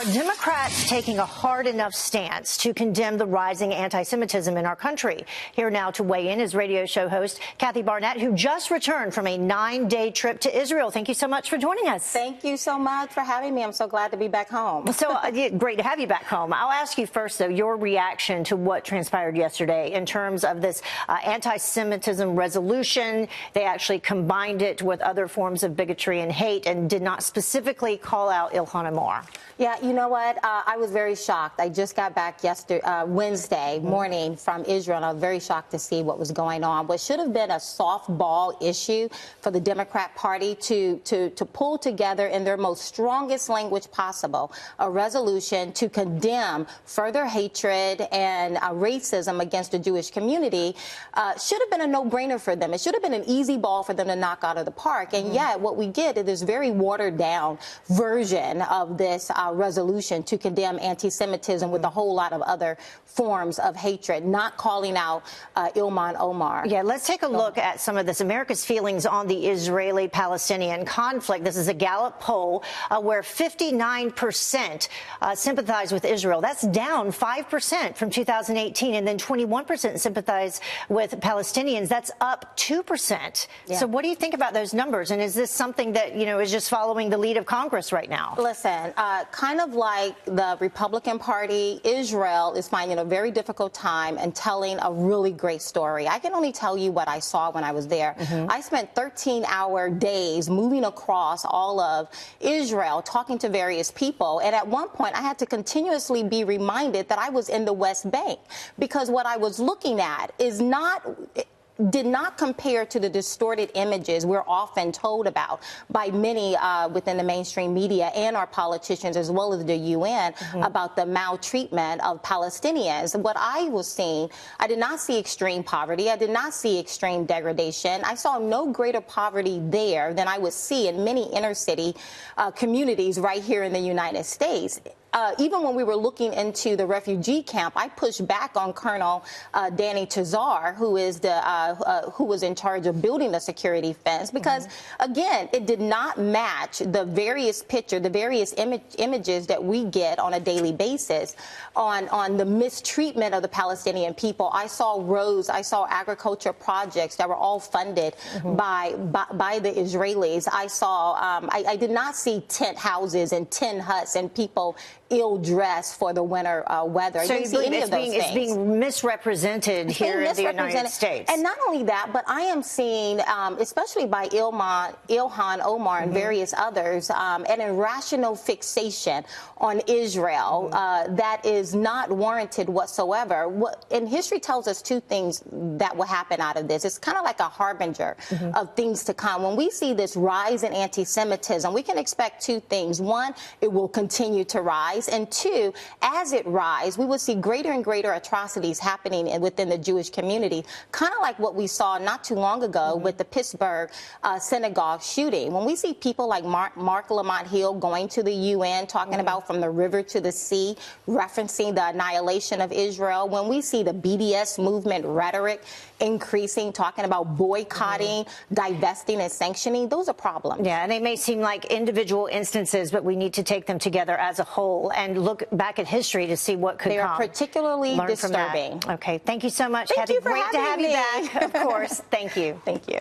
Democrats taking a hard enough stance to condemn the rising anti-Semitism in our country. Here now to weigh in is radio show host Kathy Barnette, who just returned from a 9-day trip to Israel. Thank you so much for joining us. Thank you so much for having me. I'm so glad to be back home. So great to have you back home. I'll ask you first, though, your reaction to what transpired yesterday in terms of this anti-Semitism resolution. They actually combined it with other forms of bigotry and hate and did not specifically call out Ilhan Omar. Yeah, you know what? I was very shocked. I just got back Wednesday morning from Israel, and I was very shocked to see what was going on. What should have been a softball issue for the Democrat Party to pull together in their most strongest language possible a resolution to condemn further hatred and racism against the Jewish community should have been a no-brainer for them. It should have been an easy ball for them to knock out of the park. And yet what we get is this very watered-down version of this resolution to condemn anti-Semitism with a whole lot of other forms of hatred, not calling out Ilhan Omar. Yeah, let's take a look at some of this. America's feelings on the Israeli-Palestinian conflict. This is a Gallup poll where 59% sympathize with Israel. That's down 5% from 2018, and then 21% sympathize with Palestinians. That's up 2%. Yeah. So what do you think about those numbers? And is this something that, you know, is just following the lead of Congress right now? Listen, kind of like the Republican Party, Israel is finding a very difficult time and telling a really great story. I can only tell you what I saw when I was there. I spent 13-hour days moving across all of Israel, talking to various people. And at one point, I had to continuously be reminded that I was in the West Bank, because what I was looking at did not compare to the distorted images we're often told about by many within the mainstream media and our politicians, as well as the UN, about the maltreatment of Palestinians. What I was seeing, I did not see extreme poverty. I did not see extreme degradation. I saw no greater poverty there than I would see in many inner city communities right here in the United States. Even when we were looking into the refugee camp, I pushed back on Colonel Danny Tazar, who was in charge of building the security fence, because, again, it did not match the various images that we get on a daily basis on the mistreatment of the Palestinian people. I saw roads, I saw agriculture projects that were all funded by the Israelis. I saw, I did not see tent houses and tin huts and people ill-dressed for the winter weather. So I didn't see any of those things. It's being misrepresented here in the United States. And not only that, but I am seeing, especially by Ilhan Omar and various others, an irrational fixation on Israel that is not warranted whatsoever. And history tells us two things that will happen out of this. It's kind of like a harbinger of things to come. When we see this rise in anti-Semitism, we can expect two things. One, it will continue to rise. And two, as it rises, we will see greater and greater atrocities happening within the Jewish community, kind of like what we saw not too long ago with the Pittsburgh synagogue shooting. When we see people like Mark Lamont Hill going to the UN, talking about from the river to the sea, referencing the annihilation of Israel, when we see the BDS movement rhetoric increasing, talking about boycotting, divesting, and sanctioning, those are problems. Yeah, and they may seem like individual instances, but we need to take them together as a whole and look back at history to see what could come. They are particularly disturbing. Okay, thank you so much, Thank Kathy. you for Great to have having you me. back. Of course. Thank you. Thank you.